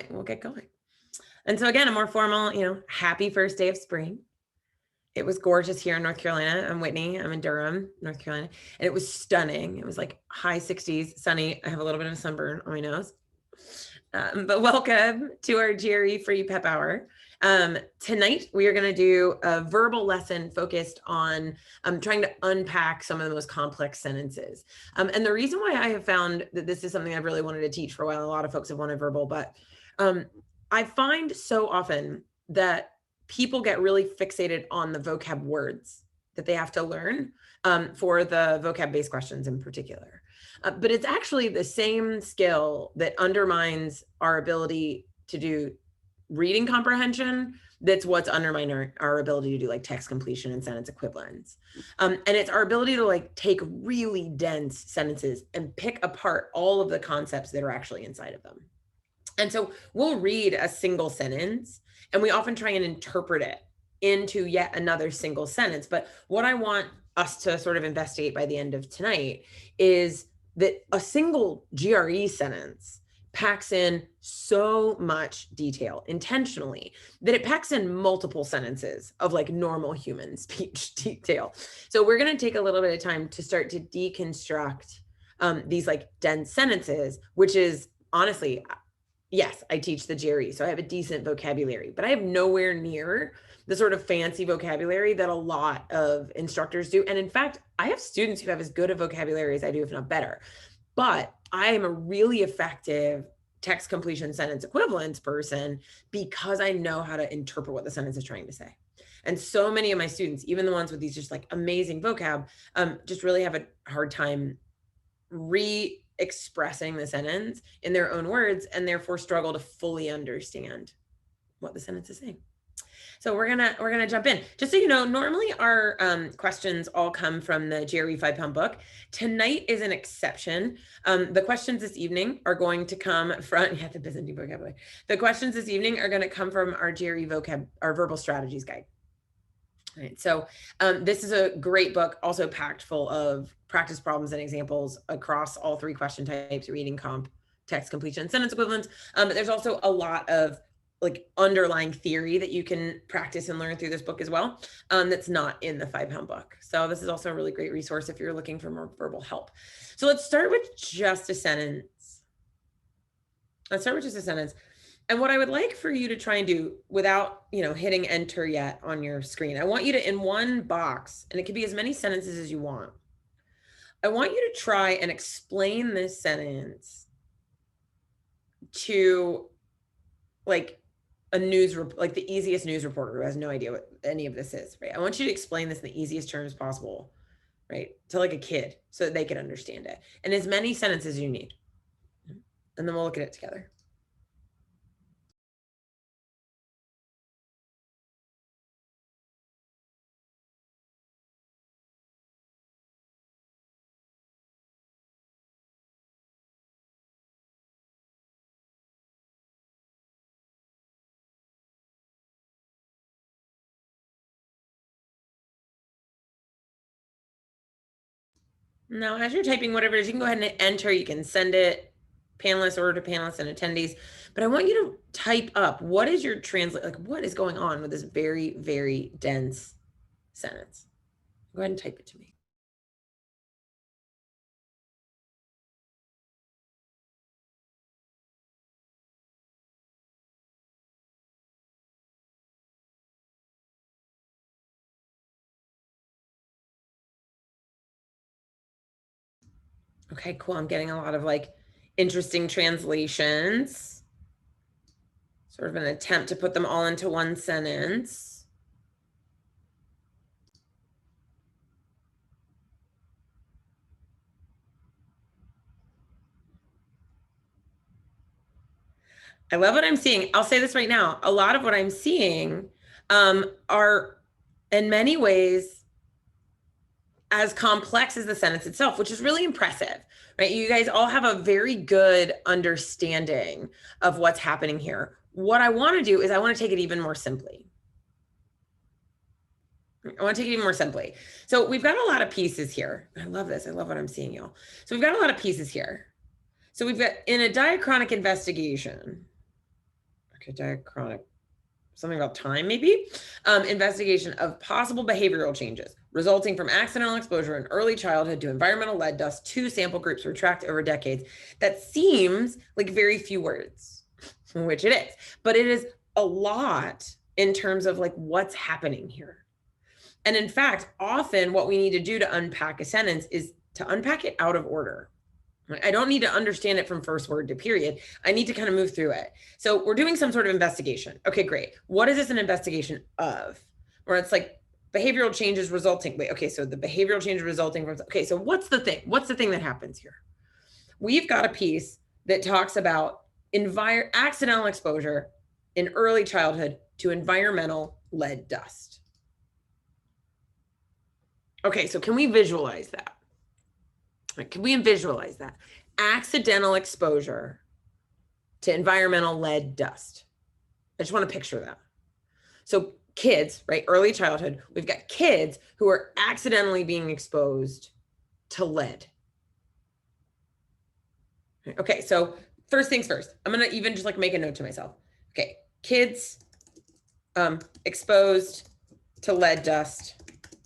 We'll get going. And so again, a more formal, happy first day of spring. It was gorgeous here in North Carolina. I'm Whitney. I'm in Durham, North Carolina. And it was stunning. It was like high 60s, sunny. I have a little bit of a sunburn on my nose. But welcome to our GRE Free Pep Hour. Tonight, we are going to do a verbal lesson focused on trying to unpack some of the most complex sentences. And the reason why I have found that this is something I've really wanted to teach for a while, a lot of folks have wanted verbal, but I find so often that people get really fixated on the vocab words that they have to learn for the vocab based questions in particular. But it's actually the same skill that undermines our ability to do reading comprehension. That's what's undermining our ability to do like text completion and sentence equivalence. And it's our ability to like take really dense sentences and pick apart all of the concepts that are actually inside of them. And so we'll read a single sentence and we often try and interpret it into yet another single sentence. But what I want us to sort of investigate by the end of tonight is that a single GRE sentence packs in so much detail intentionally that it packs in multiple sentences of like normal human speech detail. So we're going to take a little bit of time to start to deconstruct these like dense sentences, which is honestly, yes, I teach the GRE, so I have a decent vocabulary, but I have nowhere near the sort of fancy vocabulary that a lot of instructors do. And in fact, I have students who have as good a vocabulary as I do, if not better. But I am a really effective text completion sentence equivalence person because I know how to interpret what the sentence is trying to say. And so many of my students, even the ones with these just like amazing vocab, just really have a hard time expressing the sentence in their own words and therefore struggle to fully understand what the sentence is saying. So we're gonna jump in. Just so you know, normally our questions all come from the GRE 5-pound book. Tonight is an exception. The questions this evening are going to come from the Byzantine vocabulary. The questions this evening are going to come from our GRE our verbal strategies guide. All right, so this is a great book, also packed full of practice problems and examples across all three question types: reading, comp, text completion, sentence equivalence. But there's also a lot of like underlying theory that you can practice and learn through this book as well. That's not in the 5-pound book. So this is also a really great resource if you're looking for more verbal help. So let's start with just a sentence. And what I would like for you to try and do without, hitting enter yet on your screen, I want you to, in one box, and it could be as many sentences as you want, I want you to try and explain this sentence to like like the easiest news reporter who has no idea what any of this is, right? I want you to explain this in the easiest terms possible, right? To like a kid so that they can understand it. And as many sentences as you need. And then we'll look at it together. Now, as you're typing whatever it is, you can go ahead and enter. You can send it panelists, order to panelists and attendees. But I want you to type up, what is your what is going on with this very, very dense sentence? Go ahead and type it to me. Okay, cool. I'm getting a lot of like interesting translations. Sort of an attempt to put them all into one sentence. I love what I'm seeing. I'll say this right now. A lot of what I'm seeing are in many ways as complex as the sentence itself, which is really impressive, right? You guys all have a very good understanding of what's happening here. What I want to do is I want to take it even more simply. So we've got a lot of pieces here. I love this. I love what I'm seeing, y'all. So we've got a lot of pieces here. So we've got in a diachronic investigation, Okay, diachronic. Something about time, maybe? Investigation of possible behavioral changes resulting from accidental exposure in early childhood to environmental lead dust. 2 sample groups were tracked over decades. That seems like very few words, which it is, but it is a lot in terms of like what's happening here. And in fact, often what we need to do to unpack a sentence is to unpack it out of order. I don't need to understand it from first word to period. I need to kind of move through it. So we're doing some sort of investigation. Okay, great. What is this an investigation of? Where it's like behavioral changes resulting. Wait, okay, so the behavioral change resulting from, okay, so what's the thing? What's the thing that happens here? We've got a piece that talks about accidental exposure in early childhood to environmental lead dust. Okay, so can we visualize that? Can we visualize that? Accidental exposure to environmental lead dust. I just want to picture that. So kids, right? Early childhood, we've got kids who are accidentally being exposed to lead. Okay, so first things first, I'm going to even just like make a note to myself. Okay, kids exposed to lead dust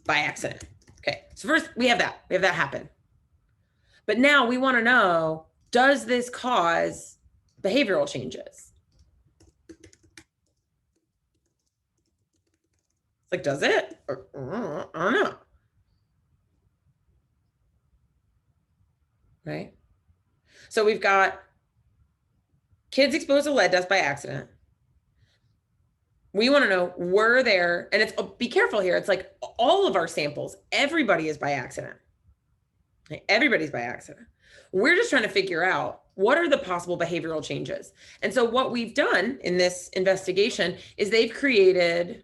by accident. Okay, so first we have that happen. But now we want to know, does this cause behavioral changes? It's like, does it? I don't know. Right? So we've got kids exposed to lead dust by accident. We want to know, were there, and it's, be careful here. It's like all of our samples, everybody is by accident. Everybody's by accident. We're just trying to figure out what are the possible behavioral changes. And so what we've done in this investigation is they've created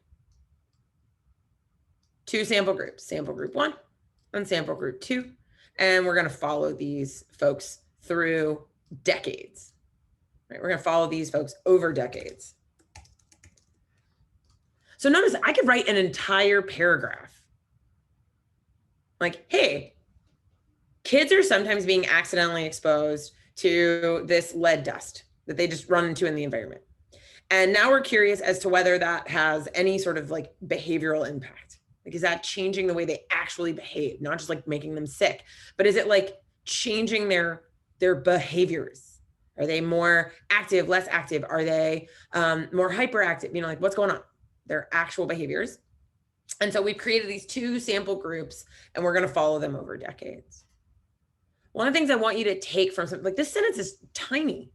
2 sample groups, sample group 1 and sample group 2. And we're going to follow these folks through decades. Right? We're going to follow these folks over decades. So notice I could write an entire paragraph. Like, hey, kids are sometimes being accidentally exposed to this lead dust that they just run into in the environment. And now we're curious as to whether that has any sort of like behavioral impact. Like, is that changing the way they actually behave? Not just like making them sick, but is it like changing their behaviors? Are they more active, less active? Are they more hyperactive? You know, like what's going on? Their actual behaviors. And so we've created these 2 sample groups and we're going to follow them over decades. One of the things I want you to take from something like this sentence is tiny,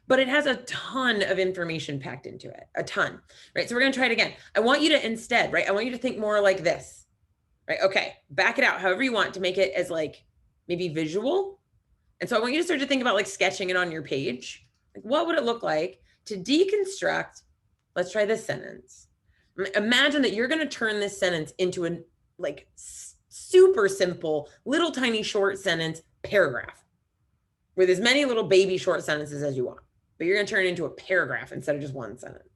but it has a ton of information packed into it, a ton, right? So we're going to try it again. I want you to instead, right? I want you to think more like this, right? Okay, back it out however you want to make it as like maybe visual. And so I want you to start to think about like sketching it on your page. Like, what would it look like to deconstruct? Let's try this sentence. Imagine that you're going to turn this sentence into a like super simple, little tiny short sentence paragraph with as many little baby short sentences as you want, but you're going to turn it into a paragraph instead of just one sentence.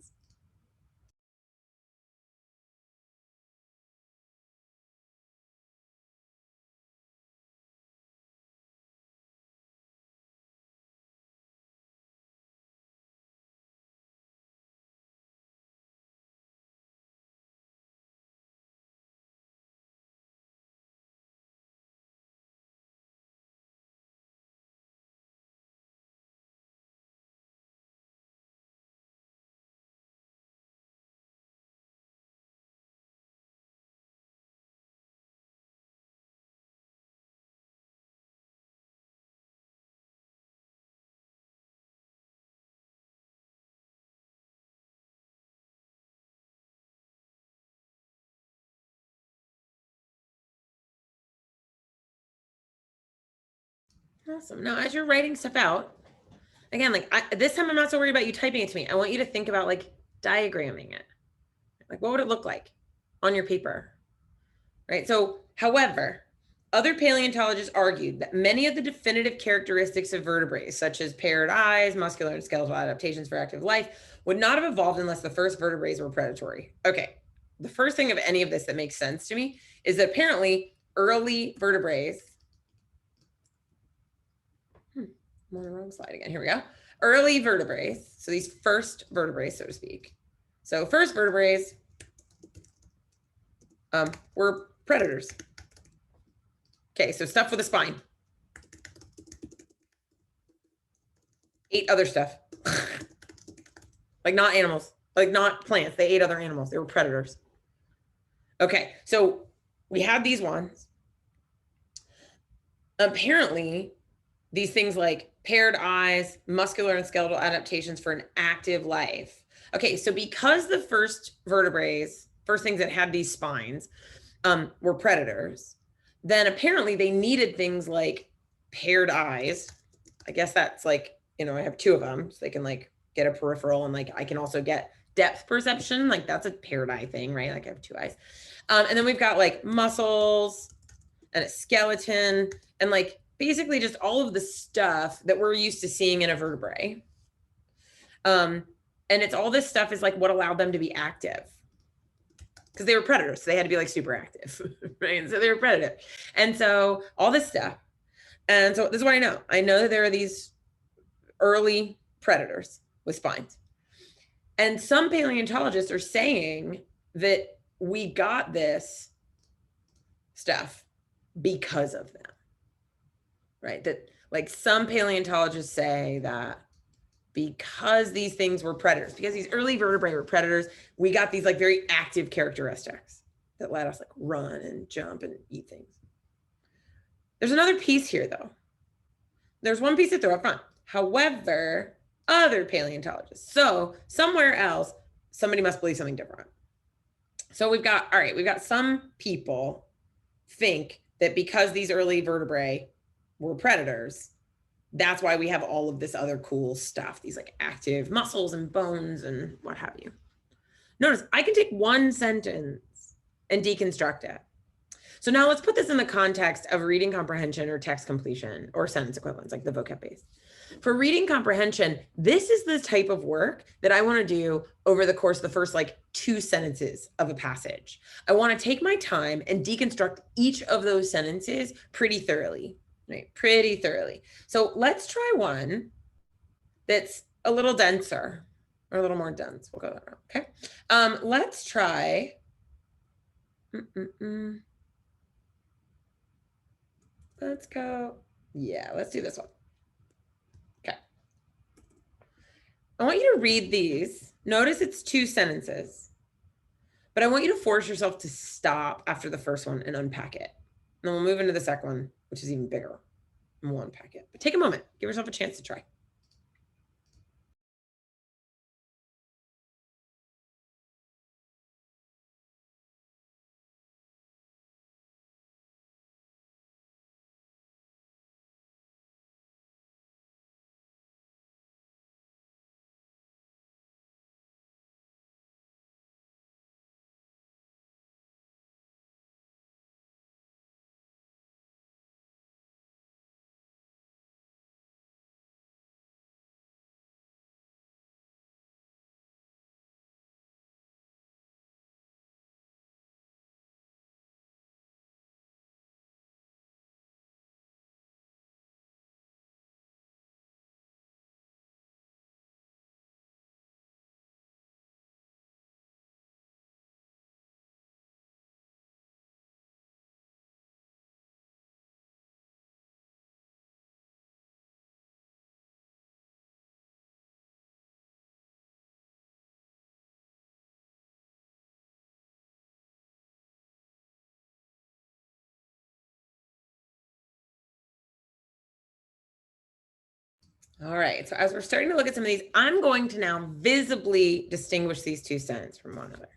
Awesome. Now, as you're writing stuff out, again, like this time I'm not so worried about you typing it to me. I want you to think about like diagramming it. Like, what would it look like on your paper? Right. So, however, other paleontologists argued that many of the definitive characteristics of vertebrates, such as paired eyes, muscular and skeletal adaptations for active life, would not have evolved unless the first vertebrates were predatory. Okay. The first thing of any of this that makes sense to me is that apparently early vertebrates, I'm on the wrong slide again. Here we go. early vertebrae. So these first vertebrae, so to speak. So first vertebrae were predators. Okay, so stuff with a spine. Ate other stuff. Like not animals, like not plants. They ate other animals. They were predators. Okay, so we had these ones. Apparently, these things like paired eyes, muscular and skeletal adaptations for an active life. Okay, so because the first vertebrae, first things that had these spines, were predators, then apparently they needed things like paired eyes. I guess that's like, I have two of them, so they can like get a peripheral, and like I can also get depth perception. Like that's a paired eye thing, right? Like I have two eyes. And then we've got like muscles and a skeleton and like basically just all of the stuff that we're used to seeing in a vertebrae. And it's all this stuff is like what allowed them to be active, because they were predators. So they had to be like super active, right? And so they were predative. And so all this stuff. And so this is what I know. I know that there are these early predators with spines. And some paleontologists are saying that we got this stuff because of them, right? That like some paleontologists say that because these things were predators, because these early vertebrae were predators, we got these like very active characteristics that let us like run and jump and eat things. There's another piece here though. There's one piece to throw up front. However, other paleontologists, so somewhere else, somebody must believe something different. So we've got some people think that because these early vertebrae were predators, that's why we have all of this other cool stuff, these like active muscles and bones and what have you. Notice I can take one sentence and deconstruct it. So now let's put this in the context of reading comprehension or text completion or sentence equivalence, like the vocab based. For reading comprehension, this is the type of work that I want to do over the course of the first like 2 sentences of a passage. I want to take my time and deconstruct each of those sentences pretty thoroughly, right? Pretty thoroughly. So let's try one that's a little denser or a little more dense. We'll go that route. Okay. Let's try. Let's go. Yeah, let's do this one. Okay. I want you to read these. Notice it's 2 sentences, but I want you to force yourself to stop after the first one and unpack it. And then we'll move into the second one, which is even bigger, and we'll unpack it. But take a moment, give yourself a chance to try. All right, so as we're starting to look at some of these, I'm going to now visibly distinguish these 2 sentences from one another.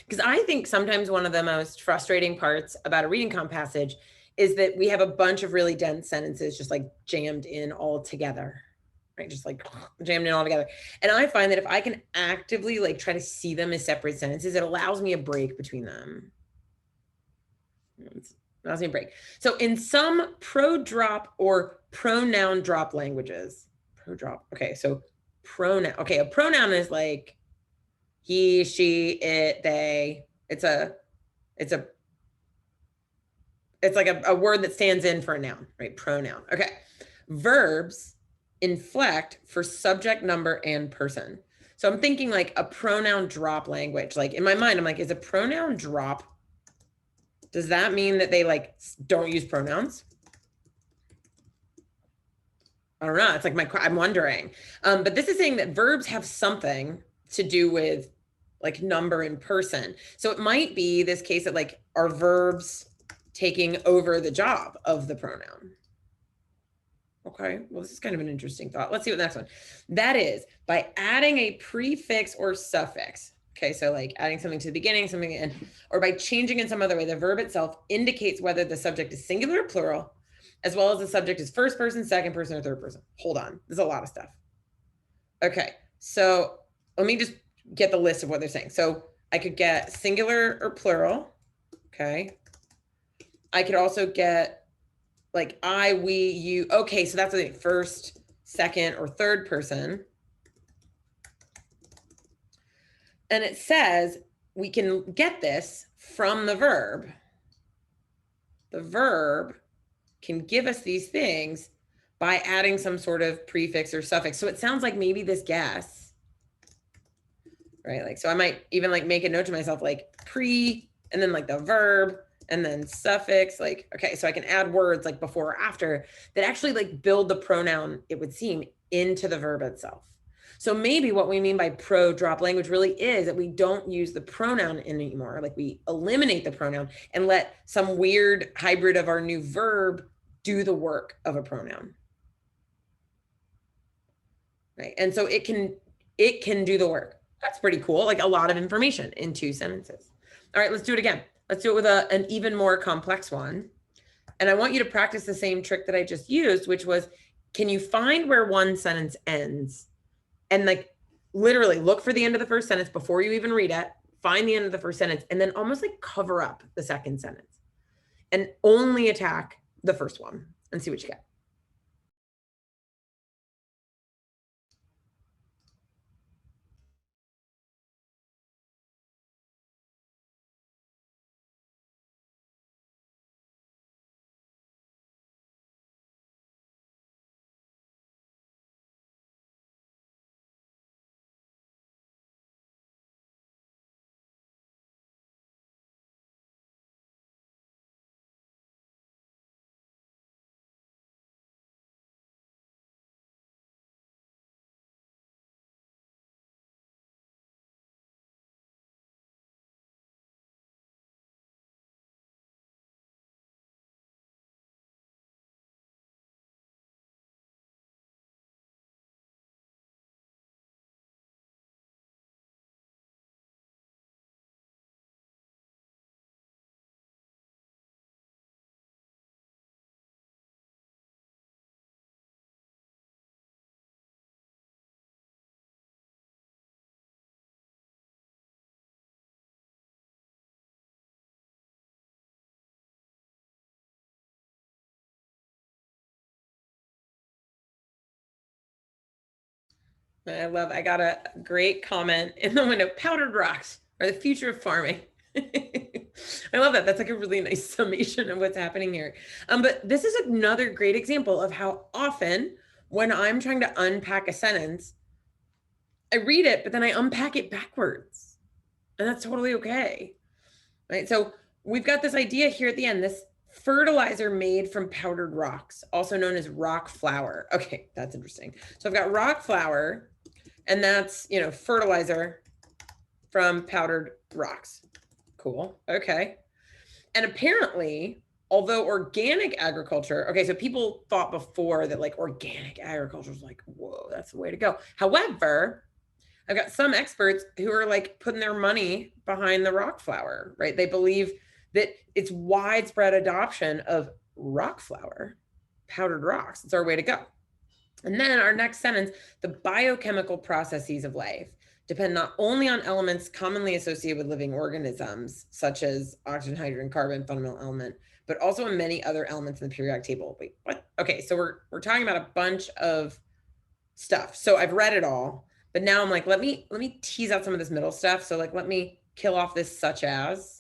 Because I think sometimes one of the most frustrating parts about a reading comp passage is that we have a bunch of really dense sentences just like jammed in all together, right? Just like jammed in all together. And I find that if I can actively like try to see them as separate sentences, it allows me a break between them. It allows me a break. So in some pro-drop or pronoun drop languages, pro-drop, okay, so pronoun, okay, a pronoun is like he, she, it, they. It's like a word that stands in for a noun, right? Pronoun. Okay. Verbs inflect for subject, number, and person. So I'm thinking like a pronoun drop language. Like in my mind, I'm like, is a pronoun drop? Does that mean that they like don't use pronouns? I don't know. It's like I'm wondering. But this is saying that verbs have something to do with like number and person. So it might be this case that like are verbs taking over the job of the pronoun. Okay, well, this is kind of an interesting thought. Let's see what the next one. That is by adding a prefix or suffix. Okay, so like adding something to the beginning, something in, or by changing in some other way, the verb itself indicates whether the subject is singular or plural, as well as the subject is first person, second person, or third person. Hold on, there's a lot of stuff. Okay, so let me just get the list of what they're saying. So I could get singular or plural. Okay, I could also get like I, we, you. Okay, so that's the first, second, or third person. And it says we can get this from the verb. The verb can give us these things by adding some sort of prefix or suffix. So it sounds like maybe this guess, right? Like, so I might even like make a note to myself, like pre, and then like the verb, and then suffix, like, okay, so I can add words like before or after that actually like build the pronoun, it would seem, into the verb itself. So maybe what we mean by pro drop language really is that we don't use the pronoun anymore. Like we eliminate the pronoun and let some weird hybrid of our new verb do the work of a pronoun. Right. And so it can do the work. That's pretty cool. Like a lot of information in 2 sentences. All right, let's do it again. Let's do it with an even more complex one. And I want you to practice the same trick that I just used, which was, can you find where one sentence ends? And like literally look for the end of the first sentence before you even read it, find the end of the first sentence, and then almost like cover up the second sentence and only attack the first one and see what you get. I got a great comment in the window. Powdered rocks are the future of farming. I love that. That's like a really nice summation of what's happening here. But this is another great example of how often when I'm trying to unpack a sentence, I read it, but then I unpack it backwards. And that's totally okay. Right? So we've got this idea here at the end, this fertilizer made from powdered rocks, also known as rock flour. Okay, that's interesting. So I've got rock flour, and that's, you know, fertilizer from powdered rocks. Cool. Okay. And apparently, although organic agriculture, okay, so people thought before that like organic agriculture was like, whoa, that's the way to go. However, I've got some experts who are like putting their money behind the rock flour, right? They believe that it's widespread adoption of rock flour, powdered rocks. It's our way to go. And then our next sentence, the biochemical processes of life depend not only on elements commonly associated with living organisms, such as oxygen, hydrogen, carbon, fundamental element, but also in many other elements in the periodic table. Wait, what? Okay, so we're talking about a bunch of stuff. So I've read it all, but now I'm like, let me tease out some of this middle stuff. So like, let me kill off this such as,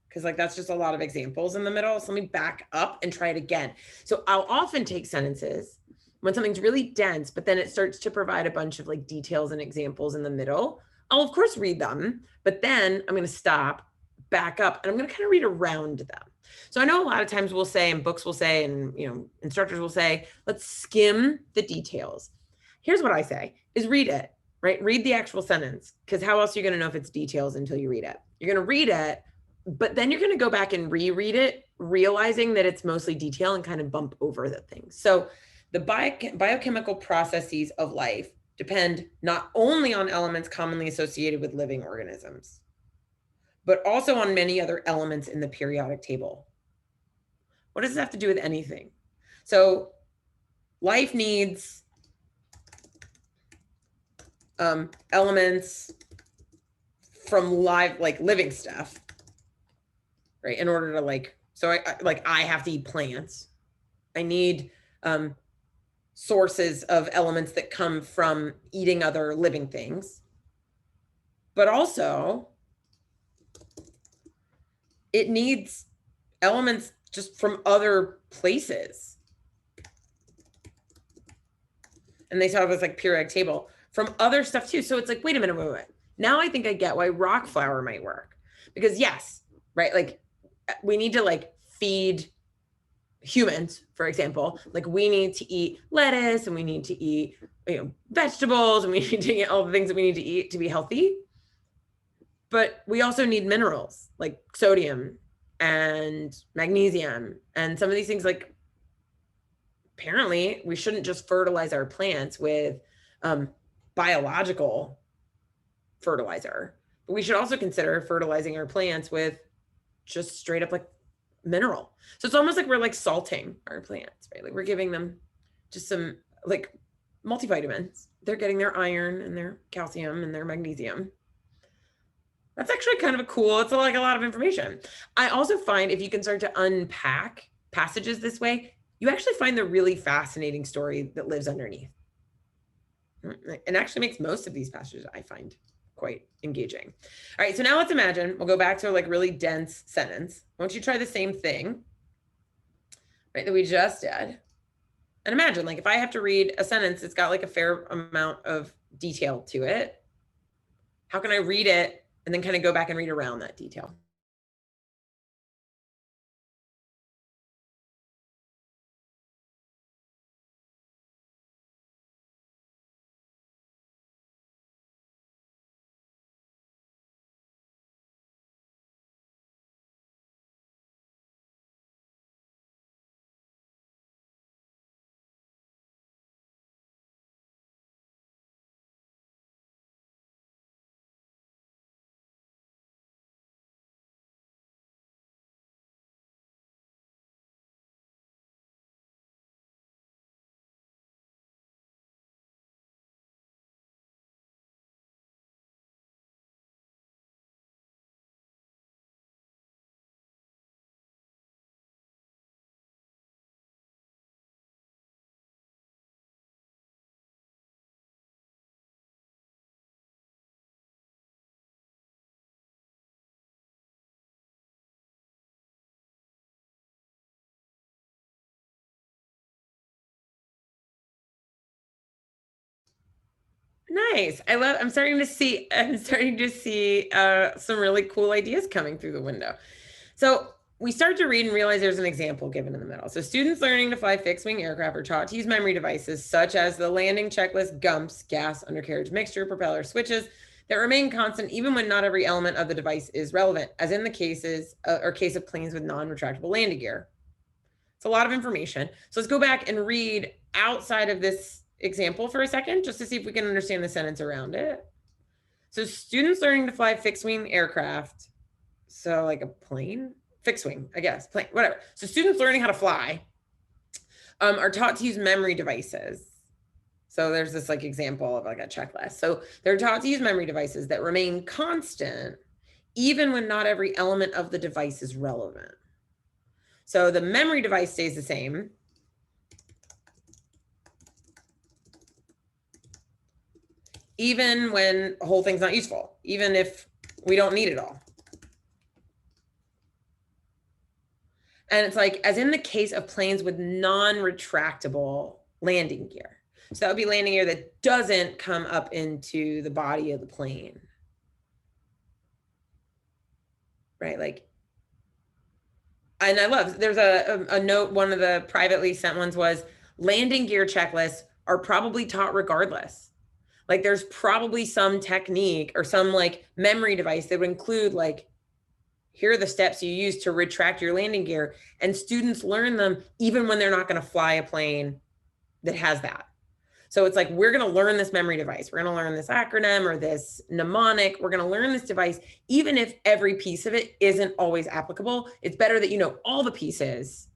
because like that's just a lot of examples in the middle. So let me back up and try it again. So I'll often take sentences when something's really dense, but then it starts to provide a bunch of like details and examples in the middle, I'll of course read them, but then I'm going to stop, back up, and I'm going to kind of read around them. So I know a lot of times we'll say, and books will say, and instructors will say, let's skim the details. Here's what I say is read it, right? Read the actual sentence, because how else are you going to know if it's details until you read it? You're going to read it, but then you're going to go back and reread it, realizing that it's mostly detail and kind of bump over the things. So the biochemical processes of life depend not only on elements commonly associated with living organisms, but also on many other elements in the periodic table. What does it have to do with anything? So life needs elements from living stuff, right? In order to so I have to eat plants. I need sources of elements that come from eating other living things, but also it needs elements just from other places. And they saw it as like periodic table from other stuff too. So it's like, wait a minute, wait. Now I think I get why rock flour might work, because yes, right? Like we need to feed humans, for example, like we need to eat lettuce and we need to eat vegetables and we need to eat all the things that we need to eat to be healthy. But we also need minerals like sodium and magnesium and some of these things. Like apparently we shouldn't just fertilize our plants with biological fertilizer, but we should also consider fertilizing our plants with just straight up mineral. So it's almost like we're salting our plants, right? Like we're giving them just some multivitamins. They're getting their iron and their calcium and their magnesium. That's actually kind of it's a lot of information. I also find if you can start to unpack passages this way, you actually find the really fascinating story that lives underneath. It actually makes most of these passages, I find, quite engaging. All right, so now let's imagine, we'll go back to a really dense sentence. I want you to try the same thing, right, that we just did. And imagine, if I have to read a sentence that's got a fair amount of detail to it, how can I read it and then kind of go back and read around that detail? Nice. I'm starting to see some really cool ideas coming through the window. So we start to read and realize there's an example given in the middle. So students learning to fly fixed-wing aircraft are taught to use memory devices such as the landing checklist, GUMPs, gas, undercarriage mixture, propeller switches that remain constant even when not every element of the device is relevant, as in the case of planes with non-retractable landing gear. It's a lot of information. So let's go back and read outside of this example for a second, just to see if we can understand the sentence around it. So students learning to fly fixed-wing aircraft, so a plane, fixed wing, I guess, plane, whatever. So students learning how to fly are taught to use memory devices. So there's this example of a checklist. So they're taught to use memory devices that remain constant even when not every element of the device is relevant. So the memory device stays the same. Even when the whole thing's not useful, even if we don't need it all. And it's as in the case of planes with non-retractable landing gear. So that would be landing gear that doesn't come up into the body of the plane. Right? Like, and I love, there's a note, one of the privately sent ones was, landing gear checklists are probably taught regardless. Like there's probably some technique or some like memory device that would include like, here are the steps you use to retract your landing gear. And students learn them even when they're not going to fly a plane that has that. So it's like, we're going to learn this memory device. We're going to learn this acronym or this mnemonic. We're going to learn this device, even if every piece of it isn't always applicable. It's better that you know all the pieces,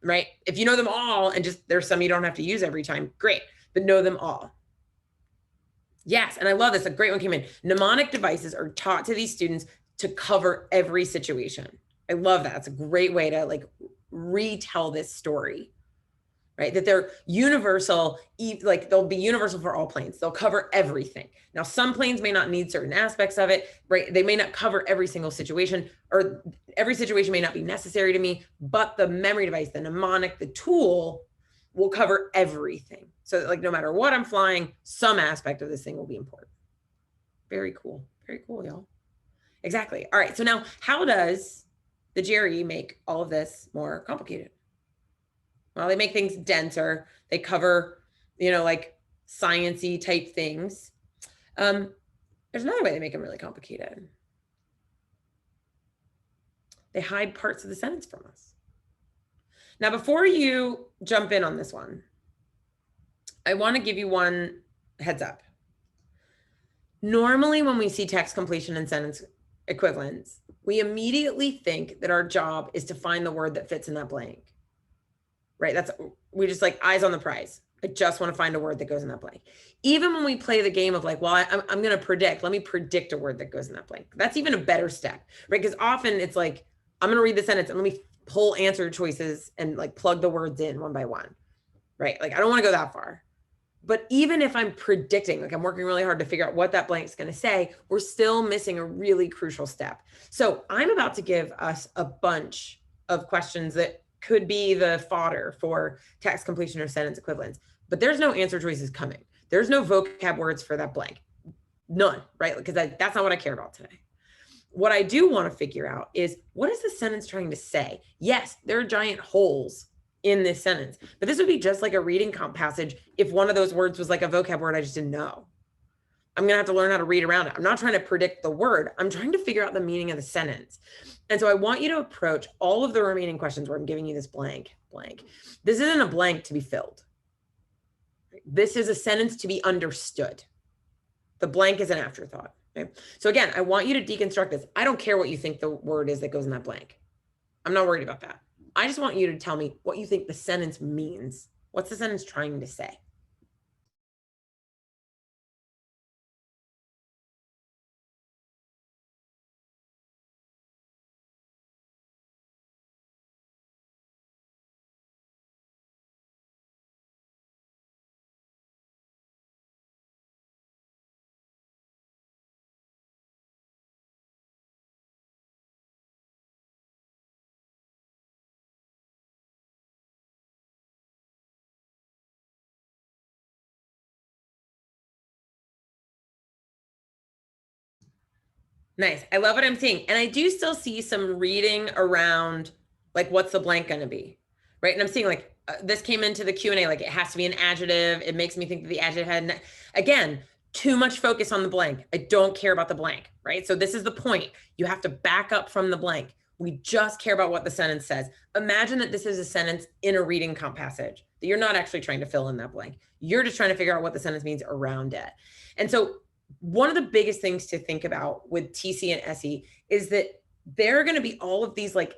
right? If you know them all and just there's some you don't have to use every time, great, but know them all. Yes, and I love this. A great one came in. Mnemonic devices are taught to these students to cover every situation. I love that. It's a great way to like retell this story, right? That they're universal, like they'll be universal for all planes. They'll cover everything. Now, some planes may not need certain aspects of it, right? They may not cover every single situation, or every situation may not be necessary to me, but the memory device, the mnemonic, the tool will cover everything. So like, no matter what I'm flying, some aspect of this thing will be important. Very cool. Very cool, y'all. Exactly. All right. So now how does the GRE make all of this more complicated? Well, they make things denser. They cover, you know, like science-y type things. There's another way they make them really complicated. They hide parts of the sentence from us. Now, before you jump in on this one, I want to give you one heads up. Normally, when we see text completion and sentence equivalence, we immediately think that our job is to find the word that fits in that blank, right? We just like eyes on the prize. I just want to find a word that goes in that blank. Even when we play the game of like, well, I'm going to predict, let me predict a word that goes in that blank. That's even a better step, right? Because often it's like, I'm going to read the sentence and let me pull answer choices and like plug the words in one by one, right? Like, I don't want to go that far. But even if I'm predicting, like I'm working really hard to figure out what that blank is going to say, we're still missing a really crucial step. So I'm about to give us a bunch of questions that could be the fodder for text completion or sentence equivalence, but there's no answer choices coming. There's no vocab words for that blank. None, right? Because that's not what I care about today. What I do want to figure out is, what is the sentence trying to say? Yes, there are giant holes in this sentence, but this would be just like a reading comp passage if one of those words was like a vocab word I just didn't know. I'm going to have to learn how to read around it. I'm not trying to predict the word. I'm trying to figure out the meaning of the sentence. And so I want you to approach all of the remaining questions where I'm giving you this blank. This isn't a blank to be filled. This is a sentence to be understood. The blank is an afterthought. Okay? So again, I want you to deconstruct this. I don't care what you think the word is that goes in that blank. I'm not worried about that. I just want you to tell me what you think the sentence means. What's the sentence trying to say? Nice. I love what I'm seeing. And I do still see some reading around like, what's the blank going to be? Right. And I'm seeing like this came into the Q&A, like it has to be an adjective. It makes me think that the adjective had, again, too much focus on the blank. I don't care about the blank. Right. So this is the point. You have to back up from the blank. We just care about what the sentence says. Imagine that this is a sentence in a reading comp passage, that you're not actually trying to fill in that blank. You're just trying to figure out what the sentence means around it. And so one of the biggest things to think about with TC and SE is that there are going to be all of these like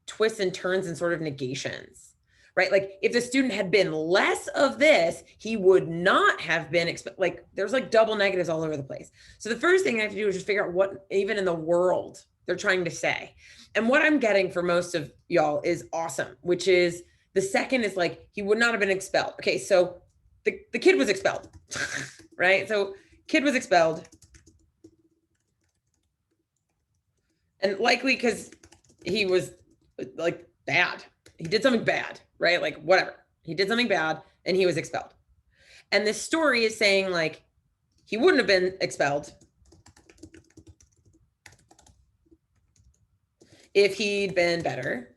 twists and turns and sort of negations, right? Like if the student had been less of this, he would not have been, like there's like double negatives all over the place. So the first thing I have to do is just figure out what even in the world they're trying to say. And what I'm getting for most of y'all is awesome, which is the second is like, he would not have been expelled. Okay, so the kid was expelled, right? So kid was expelled, and likely because he was like bad. He did something bad, right? Like whatever. He did something bad and he was expelled. And this story is saying like, he wouldn't have been expelled if he'd been better.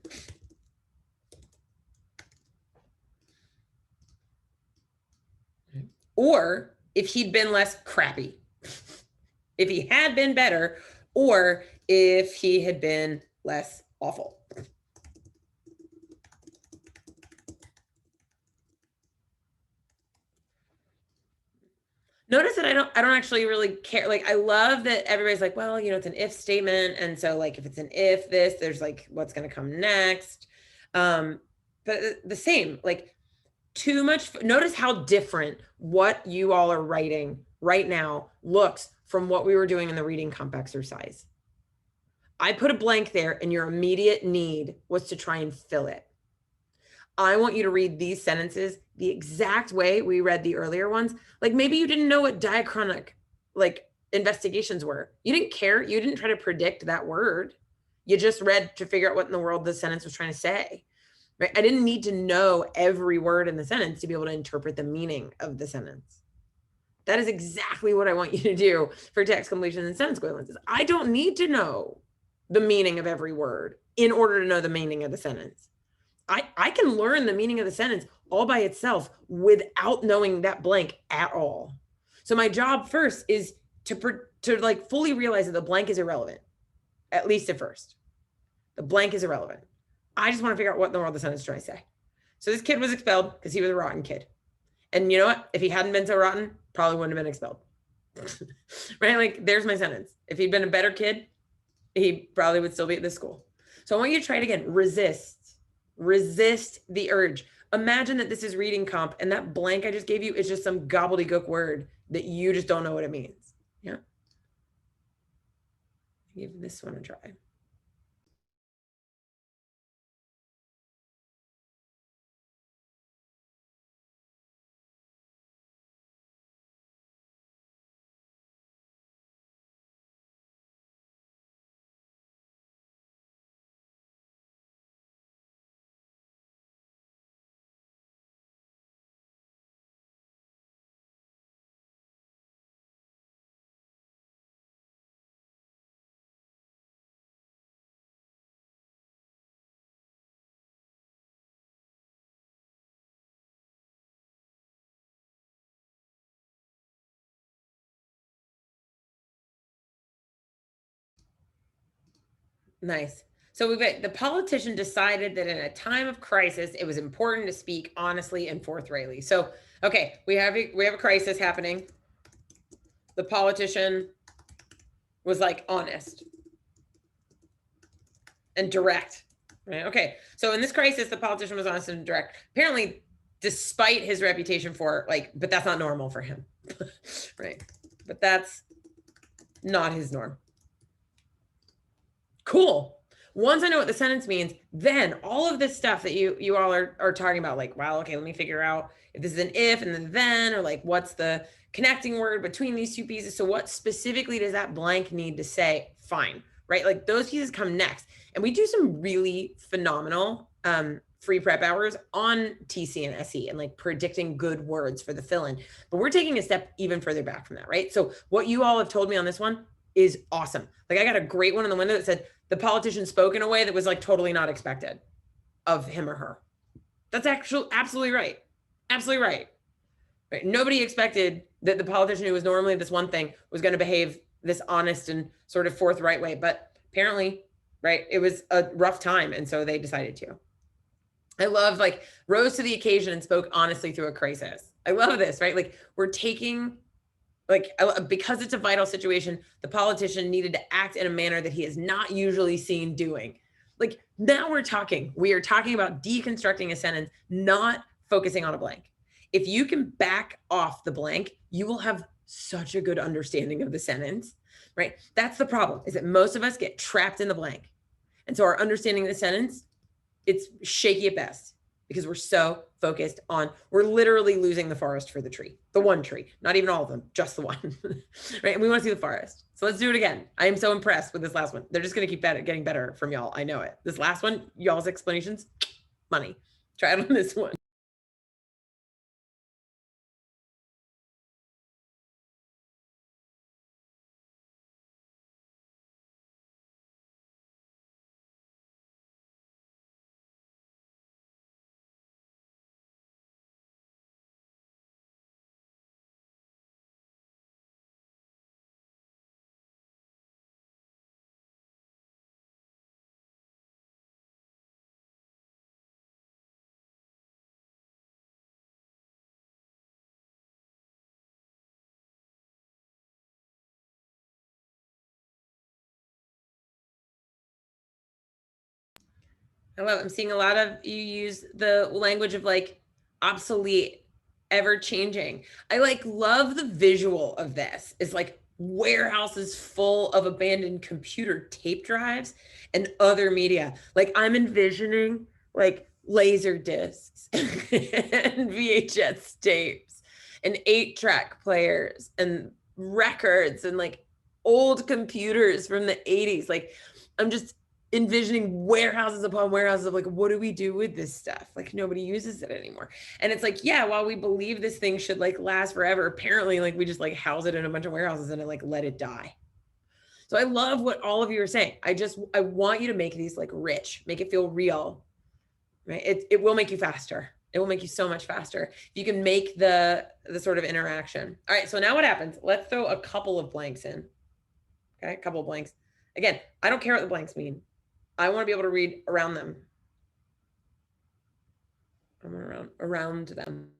Or if he'd been less crappy. If he had been better, or if he had been less awful. Notice that I don't actually really care. Like, I love that everybody's like, well, you know, it's an if statement. And so like, if it's an if this, there's like, what's going to come next. But the same, like too much. Notice how different what you all are writing right now looks from what we were doing in the reading comp exercise. I put a blank there and your immediate need was to try and fill it. I want you to read these sentences the exact way we read the earlier ones. Like maybe you didn't know what diachronic like investigations were. You didn't care. You didn't try to predict that word. You just read to figure out what in the world the sentence was trying to say. Right? I didn't need to know every word in the sentence to be able to interpret the meaning of the sentence. That is exactly what I want you to do for text completion and sentence equivalences. I don't need to know the meaning of every word in order to know the meaning of the sentence. I can learn the meaning of the sentence all by itself without knowing that blank at all. So my job first is to like fully realize that the blank is irrelevant, at least at first. The blank is irrelevant. I just want to figure out what in the world the sentence is trying to say. So this kid was expelled because he was a rotten kid. And you know what? If he hadn't been so rotten, probably wouldn't have been expelled. Right? Like there's my sentence. If he'd been a better kid, he probably would still be at this school. So I want you to try it again. Resist the urge. Imagine that this is reading comp and that blank I just gave you is just some gobbledygook word that you just don't know what it means. Yeah. Give this one a try. Nice. So the politician decided that in a time of crisis, it was important to speak honestly and forthrightly. So, okay, we have a crisis happening. The politician was like honest and direct, right? Okay. So in this crisis, the politician was honest and direct. Apparently, despite his reputation for like, but that's not normal for him, right? But that's not his norm. Cool. Once I know what the sentence means, then all of this stuff that you all are talking about, like, wow, okay, let me figure out if this is an if and then, or like, what's the connecting word between these two pieces? So what specifically does that blank need to say? Fine, right? Like those pieces come next. And we do some really phenomenal free prep hours on TC and SE and like predicting good words for the fill-in. But we're taking a step even further back from that, right? So what you all have told me on this one is awesome. Like I got a great one in the window that said, the politician spoke in a way that was like totally not expected of him or her. That's actually absolutely right. Absolutely right. Right. Nobody expected that the politician who was normally this one thing was going to behave this honest and sort of forthright way. But apparently, right, it was a rough time. And so they decided to. I love like rose to the occasion and spoke honestly through a crisis. I love this, right? Like we're taking like, because it's a vital situation, the politician needed to act in a manner that he is not usually seen doing. Like now we are talking about deconstructing a sentence, not focusing on a blank. If you can back off the blank, you will have such a good understanding of the sentence, right? That's the problem, is that most of us get trapped in the blank. And so our understanding of the sentence, it's shaky at best because we're so focused on, we're literally losing the forest for the tree, the one tree, not even all of them, just the one, right? And we want to see the forest. So let's do it again. I am so impressed with this last one. They're just going to keep getting better from y'all. I know it. This last one, y'all's explanations, money. Try it on this one. I love it. I'm seeing a lot of you use the language of like obsolete, ever changing. I like love the visual of this. It's like warehouses full of abandoned computer tape drives and other media. Like I'm envisioning like laser discs and VHS tapes and 8-track players and records and like old computers from the 80s. Like I'm just envisioning warehouses upon warehouses of like, what do we do with this stuff? Like nobody uses it anymore. And it's like, yeah, while we believe this thing should like last forever, apparently like we just like house it in a bunch of warehouses and like let it die. So I love what all of you are saying. I want you to make these like rich, make it feel real, right? It will make you faster. It will make you so much faster if you can make the sort of interaction. All right, so now what happens? Let's throw a couple of blanks in. Okay, a couple of blanks. Again, I don't care what the blanks mean. I want to be able to read around them. Around them.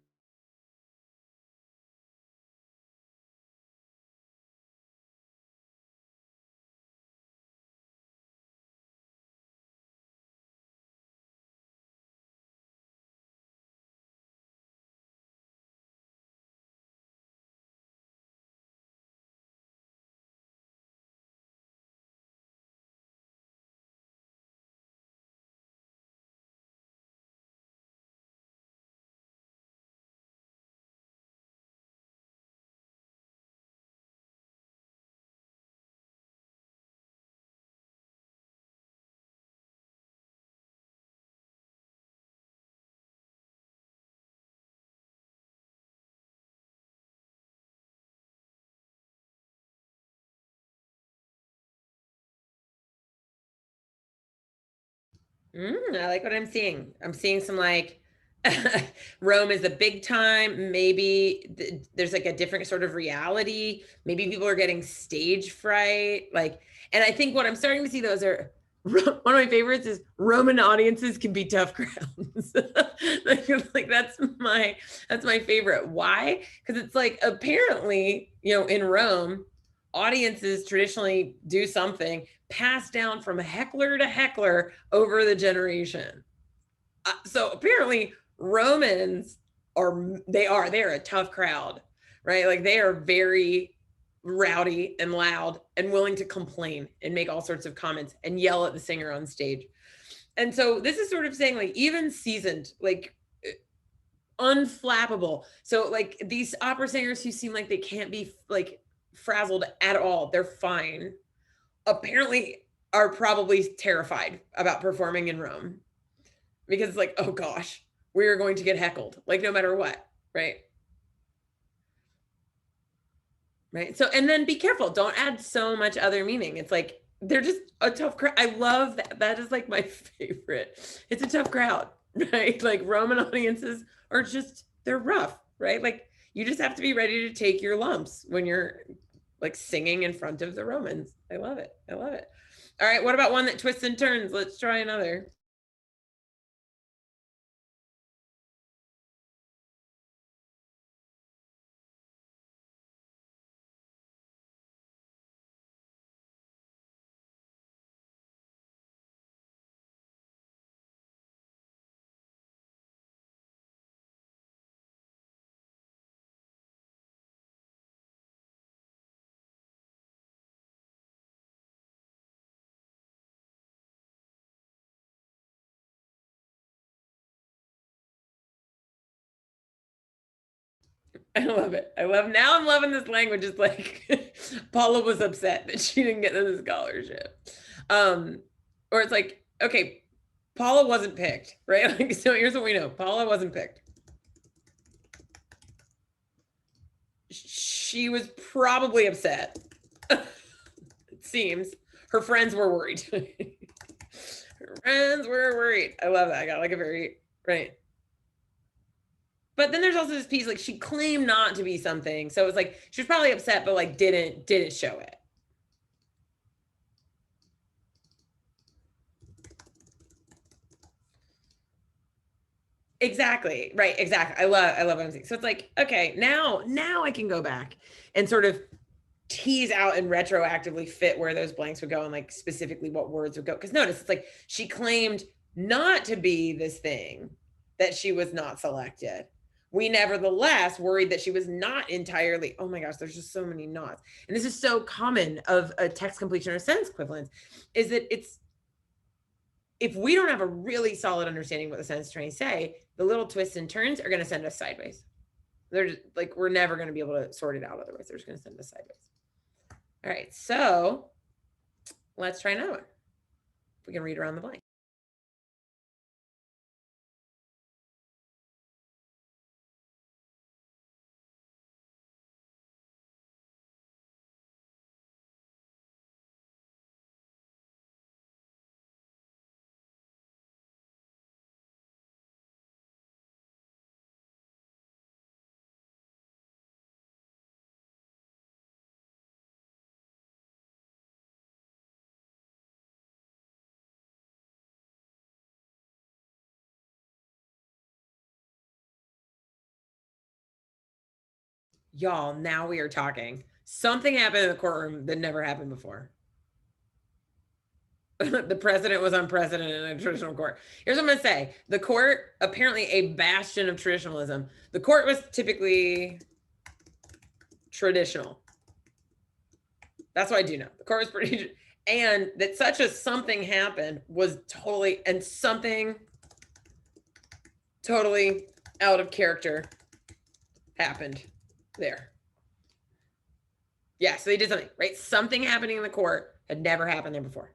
I like what I'm seeing. I'm seeing some like Rome is a big time. Maybe there's like a different sort of reality. Maybe people are getting stage fright. Like, and I think what I'm starting to see those are one of my favorites is Roman audiences can be tough crowds. like that's my favorite. Why? Because it's like apparently, in Rome, audiences traditionally do something passed down from heckler to heckler over the generation. So apparently Romans they're a tough crowd, right? Like they are very rowdy and loud and willing to complain and make all sorts of comments and yell at the singer on stage. And so this is sort of saying like even seasoned, like unflappable. So like these opera singers who seem like they can't be like frazzled at all, they're fine, apparently are probably terrified about performing in Rome because it's like, oh gosh, we are going to get heckled, like no matter what, right? Right. So, and then be careful, don't add so much other meaning. It's like, they're just a tough crowd. I love that. That is like my favorite. It's a tough crowd, right? Like Roman audiences are just, they're rough, right? Like you just have to be ready to take your lumps when you're like singing in front of the Romans. I love it. I love it. All right. What about one that twists and turns? Let's try another. I love it. Now I'm loving this language. It's like Paula was upset that she didn't get the scholarship. Or it's like, okay, Paula wasn't picked, right? Like, so here's what we know. Paula wasn't picked. She was probably upset. It seems her friends were worried. Her friends were worried. I love that. I got like a very, right. But then there's also this piece, like she claimed not to be something. So it was like, she was probably upset, but like didn't show it. Exactly. Right. Exactly. I love what I'm saying. So it's like, okay, now I can go back and sort of tease out and retroactively fit where those blanks would go and like specifically what words would go. Because notice it's like she claimed not to be this thing that she was not selected. We nevertheless worried that she was not entirely, oh my gosh, there's just so many nots. And this is so common of a text completion or sentence equivalence, is that it's, if we don't have a really solid understanding what the sentence is trying to say, the little twists and turns are going to send us sideways. They're just, like, we're never going to be able to sort it out otherwise. They're just going to send us sideways. All right, so let's try another one. We can read around the blank. Y'all, now we are talking. Something happened in the courtroom that never happened before. The president was unprecedented in a traditional court. Here's what I'm going to say. The court, apparently a bastion of traditionalism. The court was typically traditional. That's what I do know. The court was pretty, and that such a something happened was totally, and something totally out of character happened there. Yeah, so they did something, right? Something happening in the court had never happened there before.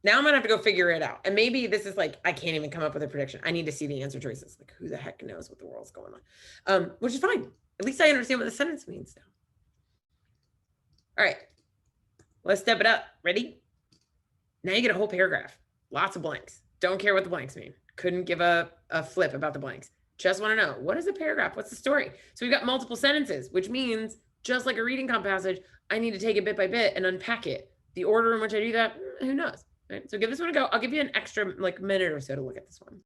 Now I'm gonna have to go figure it out. And maybe this is like, I can't even come up with a prediction. I need to see the answer choices. Like, who the heck knows what the world's going on? Which is fine. At least I understand what the sentence means now. All right, let's step it up. Ready? Now you get a whole paragraph. Lots of blanks. Don't care what the blanks mean. Couldn't give a flip about the blanks. Just want to know, what is a paragraph? What's the story? So we've got multiple sentences, which means just like a reading comp passage, I need to take it bit by bit and unpack it. The order in which I do that, who knows? Right? So give this one a go. I'll give you an extra like minute or so to look at this one.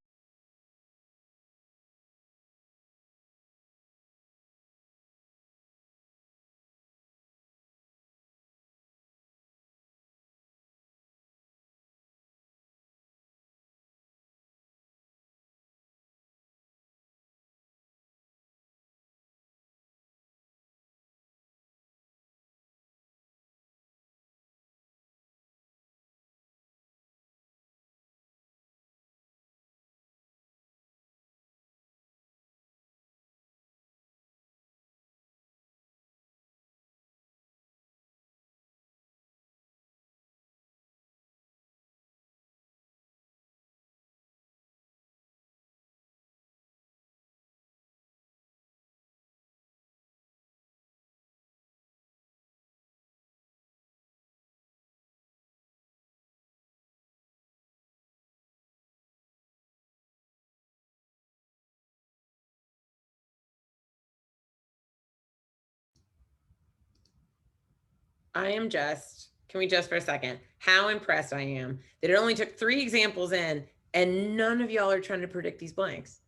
I am just, can we just for a second, how impressed I am that it only took 3 examples in and none of y'all are trying to predict these blanks.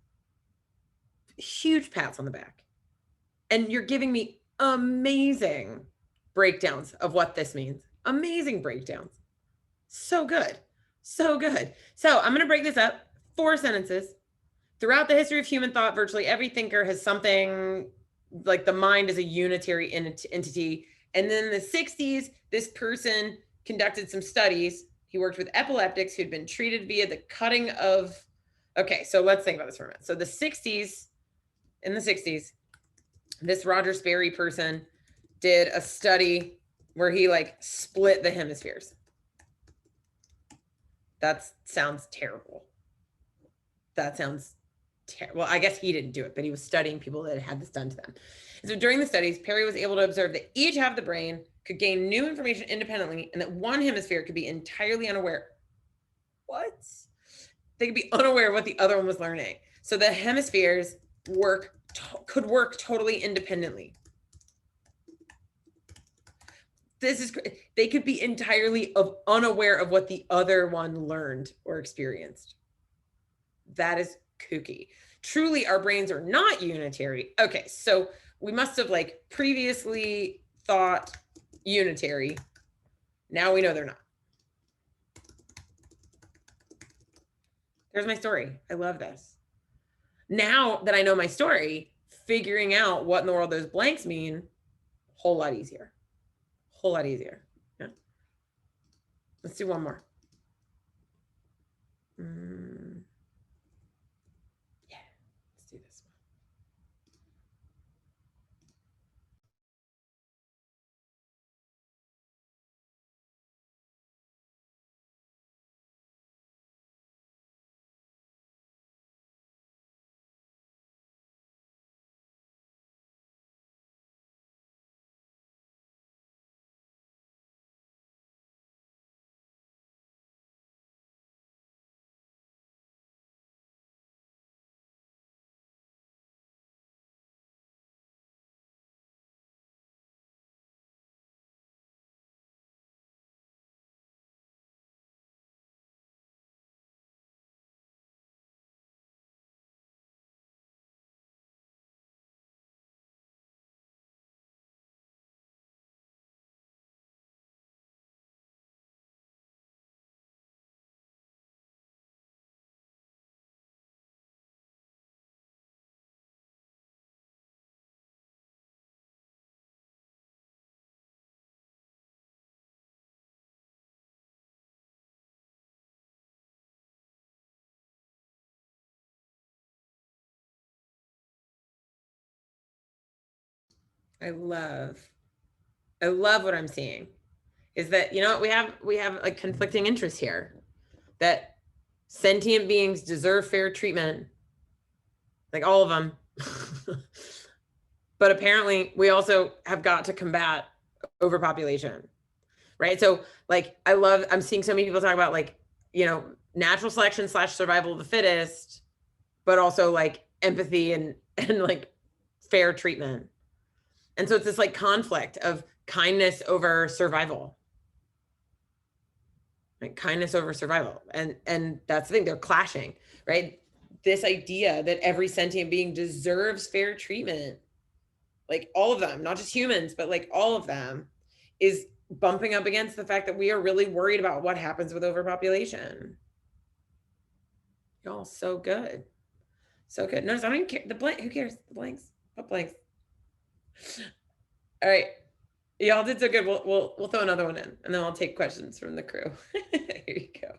Huge pats on the back. And you're giving me amazing breakdowns of what this means. Amazing breakdowns. So good. So good. So I'm going to break this up. 4 sentences. Throughout the history of human thought, virtually every thinker has something like the mind is a unitary entity. And then in the 60s, this person conducted some studies. He worked with epileptics who'd been treated via the cutting of, okay, so let's think about this for a minute. So the 60s, in the 60s, this Roger Sperry person did a study where he like split the hemispheres. That sounds terrible. That sounds terrible. Well, I guess he didn't do it, but he was studying people that had this done to them. And so during the studies, Perry was able to observe that each half of the brain could gain new information independently and that one hemisphere could be entirely unaware. What? They could be unaware of what the other one was learning. So the hemispheres could work totally independently. This is, they could be entirely unaware of what the other one learned or experienced. That is kooky. Truly, our brains are not unitary. Okay, so we must have like previously thought unitary. Now we know they're not. There's my story. I love this. Now that I know my story, figuring out what in the world those blanks mean, whole lot easier. Whole lot easier. Yeah. Let's do one more. Yeah, let's do this one. I love what I'm seeing is that, you know, we have like conflicting interests here, that sentient beings deserve fair treatment, like all of them. But apparently we also have got to combat overpopulation, right? So like, I'm seeing so many people talk about like, you know, natural selection / survival of the fittest, but also like empathy and like fair treatment. And so it's this like conflict of kindness over survival. Like kindness over survival. And that's the thing, they're clashing, right? This idea that every sentient being deserves fair treatment, like all of them, not just humans, but like all of them, is bumping up against the fact that we are really worried about what happens with overpopulation. Y'all, so good. So good. Notice I don't even care. The blank, who cares? The blanks. What blanks? All right. Y'all did so good. We'll throw another one in, and then I'll take questions from the crew. Here you go.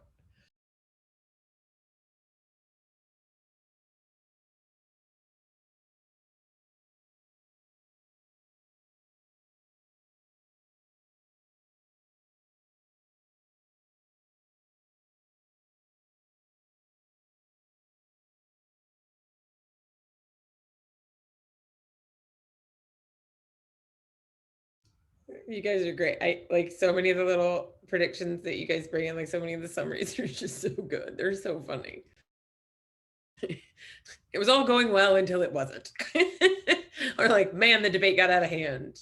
You guys are great. I like so many of the little predictions that you guys bring in, like so many of the summaries are just so good. They're so funny. It was all going well until it wasn't. Or like, man, the debate got out of hand.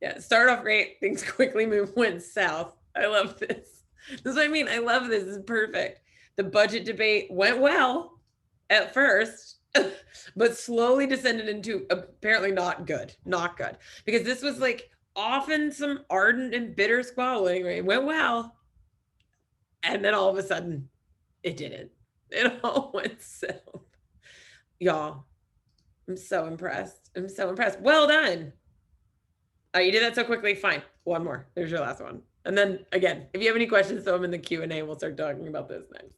Yeah, started off great, things quickly went south. I love this. This is what I mean. I love this. This is perfect. The budget debate went well at first, but slowly descended into apparently not good. Not good. Because this was like often some ardent and bitter squabbling, right? It went well. And then all of a sudden, it didn't. It all went south. Y'all, I'm so impressed. I'm so impressed. Well done. You did that so quickly. Fine. One more. There's your last one. And then again, if you have any questions, throw them in the Q&A. We'll start talking about this next.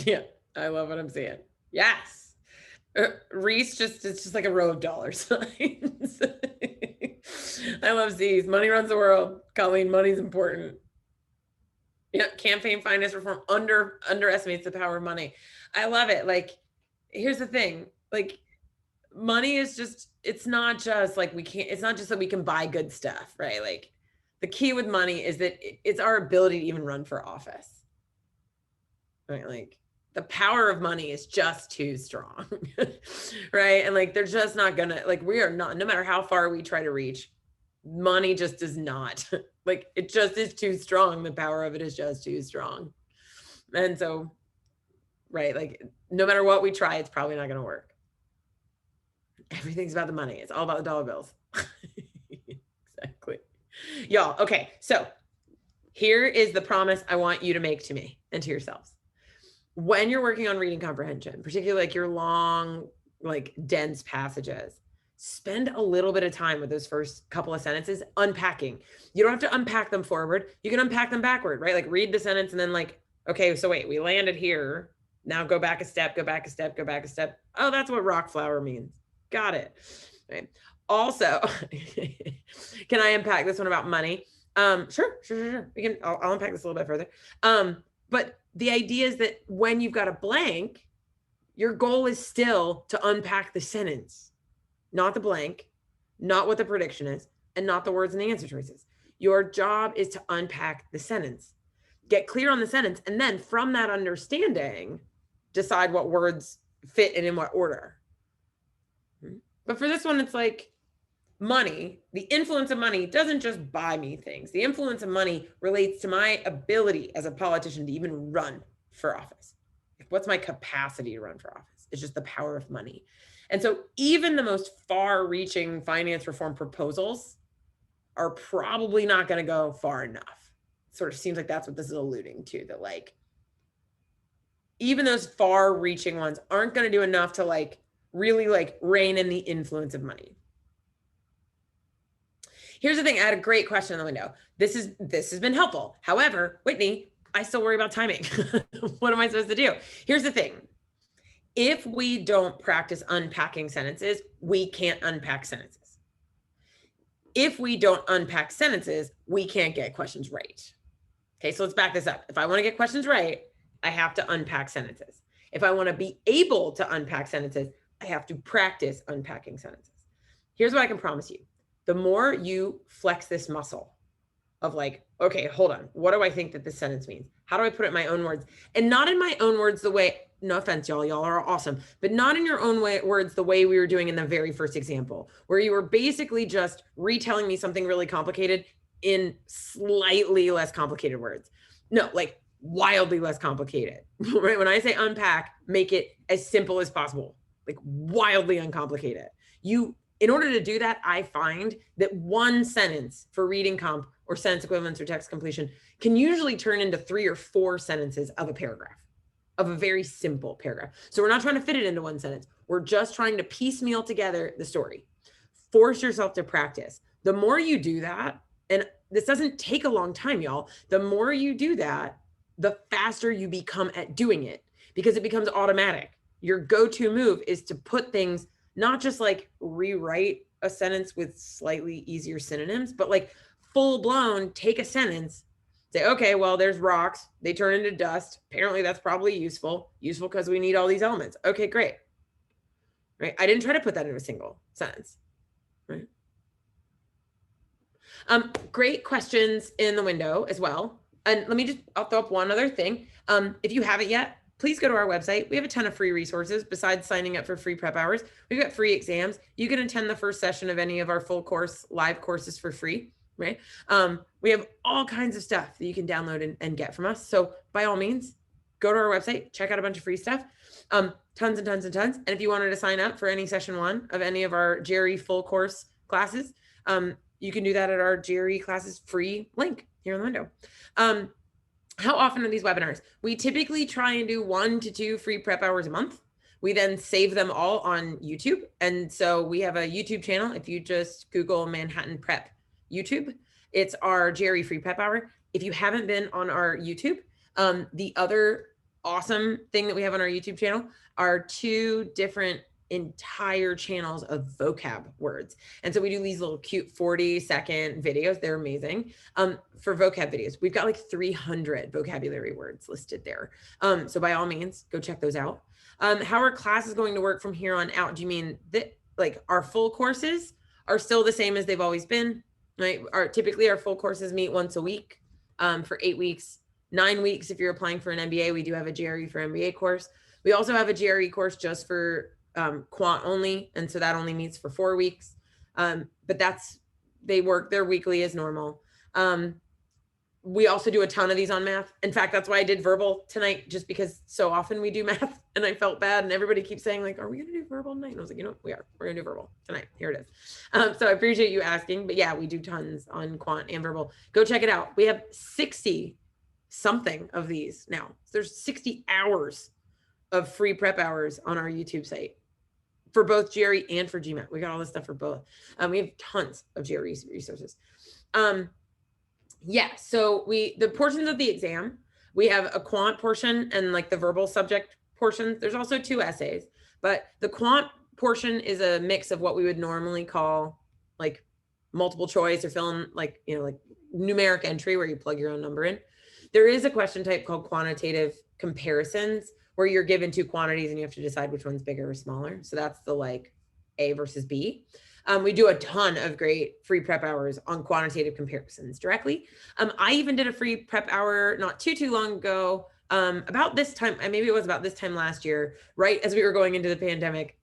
Yeah, I love what I'm seeing. Yes. Reese it's just like a row of dollar signs. I love Z's. Money runs the world. Colleen, money's important. Yeah, campaign finance reform underestimates the power of money. I love it. Like, here's the thing. Like, money is just, it's not just like it's not just that we can buy good stuff, right? Like, the key with money is that it's our ability to even run for office. Right? Like, the power of money is just too strong, right? And like, they're just not gonna, like, we are not, no matter how far we try to reach, money just does not, like, it just is too strong. The power of it is just too strong. And so, right, like, no matter what we try, it's probably not gonna work. Everything's about the money. It's all about the dollar bills. Exactly. Y'all, okay, so here is the promise I want you to make to me and to yourselves. When you're working on reading comprehension, particularly like your long, like dense passages, spend a little bit of time with those first couple of sentences unpacking. You don't have to unpack them forward. You can unpack them backward, right? Like read the sentence and then like, okay, so wait, we landed here. Now go back a step, go back a step, go back a step. Oh, that's what rock flower means. Got it. Right. Also, can I unpack this one about money? Sure. We can, I'll unpack this a little bit further. But the idea is that when you've got a blank, your goal is still to unpack the sentence, not the blank, not what the prediction is, and not the words and the answer choices. Your job is to unpack the sentence, get clear on the sentence, and then from that understanding, decide what words fit and in what order. But for this one, it's like money, the influence of money doesn't just buy me things. The influence of money relates to my ability as a politician to even run for office. What's my capacity to run for office? It's just the power of money. And so even the most far-reaching finance reform proposals are probably not going to go far enough. It sort of seems like that's what this is alluding to, that like, even those far-reaching ones aren't going to do enough to like really like rein in the influence of money. Here's the thing. I had a great question in the window. This has been helpful. However, Whitney, I still worry about timing. What am I supposed to do? Here's the thing. If we don't practice unpacking sentences, we can't unpack sentences. If we don't unpack sentences, we can't get questions right. Okay, so let's back this up. If I want to get questions right, I have to unpack sentences. If I want to be able to unpack sentences, I have to practice unpacking sentences. Here's what I can promise you. The more you flex this muscle of like, okay, hold on. What do I think that this sentence means? How do I put it in my own words? And not in my own words the way, no offense, y'all are awesome, but not in your own words the way we were doing in the very first example, where you were basically just retelling me something really complicated in slightly less complicated words. No, like wildly less complicated, right? When I say unpack, make it as simple as possible, like wildly uncomplicated. In order to do that, I find that one sentence for reading comp or sentence equivalence or text completion can usually turn into 3 or 4 sentences of a paragraph, of a very simple paragraph. So we're not trying to fit it into one sentence. We're just trying to piecemeal together the story. Force yourself to practice. The more you do that, and this doesn't take a long time, y'all, the more you do that, the faster you become at doing it because it becomes automatic. Your go-to move is to put things, not just like rewrite a sentence with slightly easier synonyms, but like full blown, take a sentence, say, okay, well, there's rocks. They turn into dust. Apparently that's probably useful because we need all these elements. Okay, great. Right. I didn't try to put that in a single sentence. Right. Great questions in the window as well. And I'll throw up one other thing. If you haven't yet, please go to our website. We have a ton of free resources besides signing up for free prep hours. We've got free exams. You can attend the first session of any of our full course live courses for free, right? We have all kinds of stuff that you can download and get from us. So by all means, go to our website, check out a bunch of free stuff. Tons and tons and tons. And if you wanted to sign up for any session 1 of any of our GRE full course classes, you can do that at our GRE classes free link here in the window. How often are these webinars? We typically try and do 1 to 2 free prep hours a month. We then save them all on YouTube. And so we have a YouTube channel. If you just Google Manhattan Prep YouTube, it's our GRE free prep hour. If you haven't been on our YouTube, the other awesome thing that we have on our YouTube channel are 2 different entire channels of vocab words. And so we do these little cute 40-second videos. They're amazing. For vocab videos, we've got like 300 vocabulary words listed there. So by all means, go check those out. How are classes going to work from here on out? Do you mean that like our full courses are still the same as they've always been, right? Typically our full courses meet once a week for 8 weeks, 9 weeks if you're applying for an MBA. We do have a GRE for MBA course. We also have a GRE course just for quant only, and so that only meets for 4 weeks. But they work their weekly as normal. We also do a ton of these on math. In fact, that's why I did verbal tonight, just because so often we do math and I felt bad, and everybody keeps saying like, are we going to do verbal tonight? And I was like, you know what? We're going to do verbal tonight. Here it is. So I appreciate you asking, but yeah, we do tons on quant and verbal. Go check it out. We have 60 something of these now. There's 60 hours of free prep hours on our YouTube site for both GRE and for GMAT. We got all this stuff for both. We have tons of GRE resources. Yeah, so the portions of the exam, we have a quant portion and like the verbal subject portion. There's also 2 essays, but the quant portion is a mix of what we would normally call like multiple choice or fill in like, you know, like numeric entry where you plug your own number in. There is a question type called quantitative comparisons where you're given 2 quantities and you have to decide which one's bigger or smaller. So that's the like A versus B. We do a ton of great free prep hours on quantitative comparisons directly. I even did a free prep hour not too long ago, about this time, maybe it was about this time last year, right as we were going into the pandemic,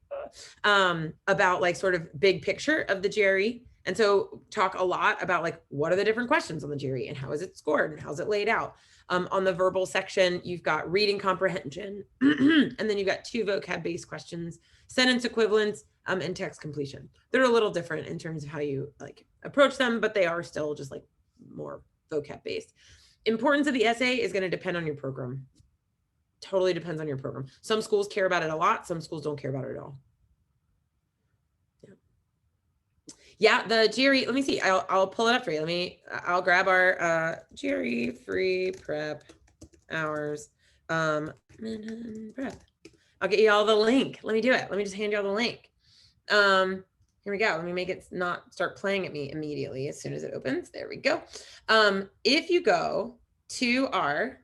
about like sort of big picture of the GRE. And so talk a lot about like, what are the different questions on the GRE and how is it scored and how's it laid out? On the verbal section, you've got reading comprehension, and then you've got 2 vocab-based questions, sentence equivalence, and text completion. They're a little different in terms of how you like approach them, but they are still just like more vocab-based. Importance of the essay is going to depend on your program. Totally depends on your program. Some schools care about it a lot. Some schools don't care about it at all. Yeah, the GRE, let me see. I'll pull it up for you. I'll grab our GRE free prep hours. Prep. I'll get you all the link. Let me do it. Let me just hand you all the link. Here we go. Let me make it not start playing at me immediately as soon as it opens. There we go. If you go to our,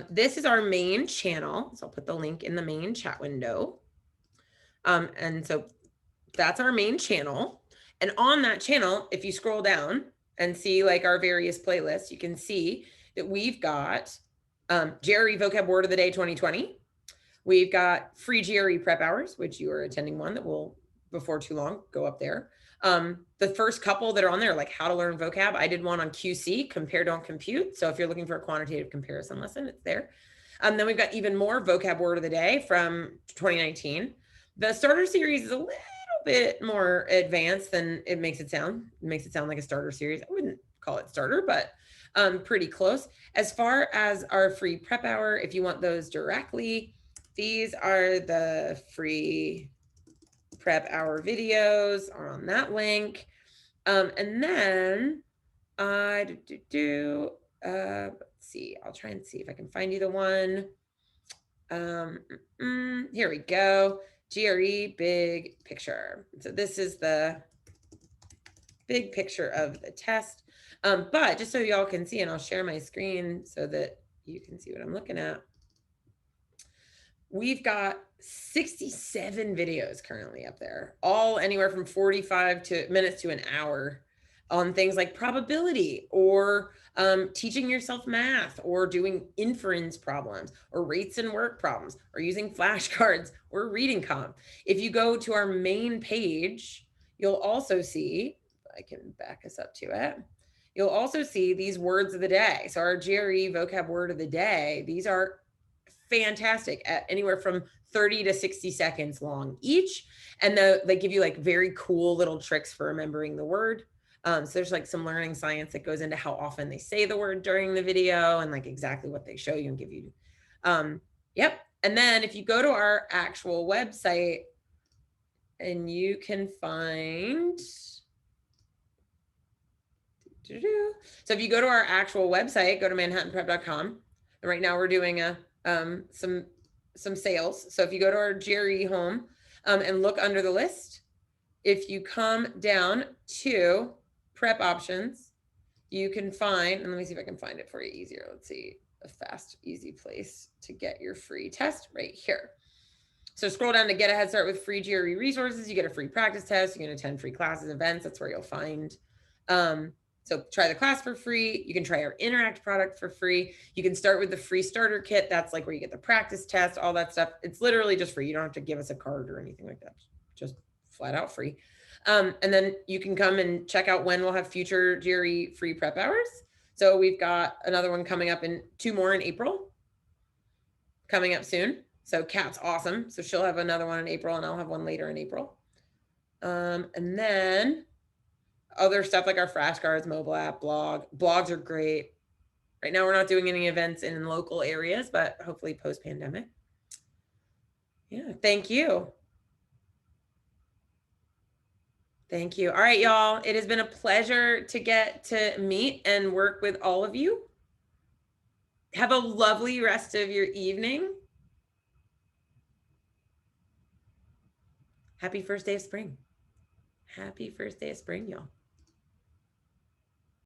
this is our main channel. So I'll put the link in the main chat window. And so that's our main channel. And on that channel, if you scroll down and see like our various playlists, you can see that we've got GRE Vocab Word of the Day 2020. We've got free GRE prep hours, which you are attending one that will, before too long, go up there. The first couple that are on there are like how to learn vocab. I did one on QC, compare, don't compute. So if you're looking for a quantitative comparison lesson, it's there. Then we've got even more Vocab Word of the Day from 2019. The starter series is a little bit more advanced than it makes it sound. It makes it sound like a starter series. I wouldn't call it starter, but pretty close. As far as our free prep hour, if you want those directly, these are the free prep hour videos are on that link. And then let's see, I'll try and see if I can find you the one. Here we go. GRE big picture. So this is the big picture of the test. But just so y'all can see, and I'll share my screen so that you can see what I'm looking at. We've got 67 videos currently up there, all anywhere from 45 minutes to an hour on things like probability or teaching yourself math or doing inference problems or rates and work problems or using flashcards or reading comp. If you go to our main page, you'll also see, I can back us up to it. You'll also see these words of the day. So our GRE vocab word of the day, these are fantastic at anywhere from 30 to 60 seconds long each. And they give you like very cool little tricks for remembering the word. So there's like some learning science that goes into how often they say the word during the video and like exactly what they show you and give you. Yep. And then if you go to our actual website and you can find, so if you go to our actual website, go to manhattanprep.com. Right now we're doing some sales. So if you go to our GRE home and look under the list, if you come down to prep options, you can find, and let me see if I can find it for you easier. Let's see, a fast, easy place to get your free test right here. So scroll down to get a head start with free GRE resources. You get a free practice test. You can attend free classes, events. That's where you'll find So try the class for free. You can try our Interact product for free. You can start with the free starter kit. That's like where you get the practice test, all that stuff. It's literally just free. You don't have to give us a card or anything like that. Just flat out free. And then you can come and check out when we'll have future GRE free prep hours. So we've got another one coming up in 2 more in April, coming up soon. So Kat's awesome. So she'll have another one in April and I'll have one later in April. And then other stuff like our flashcards, mobile app, blogs are great. Right now, we're not doing any events in local areas, but hopefully post-pandemic. Yeah, thank you. Thank you. All right, y'all. It has been a pleasure to get to meet and work with all of you. Have a lovely rest of your evening. Happy first day of spring. Happy first day of spring, y'all.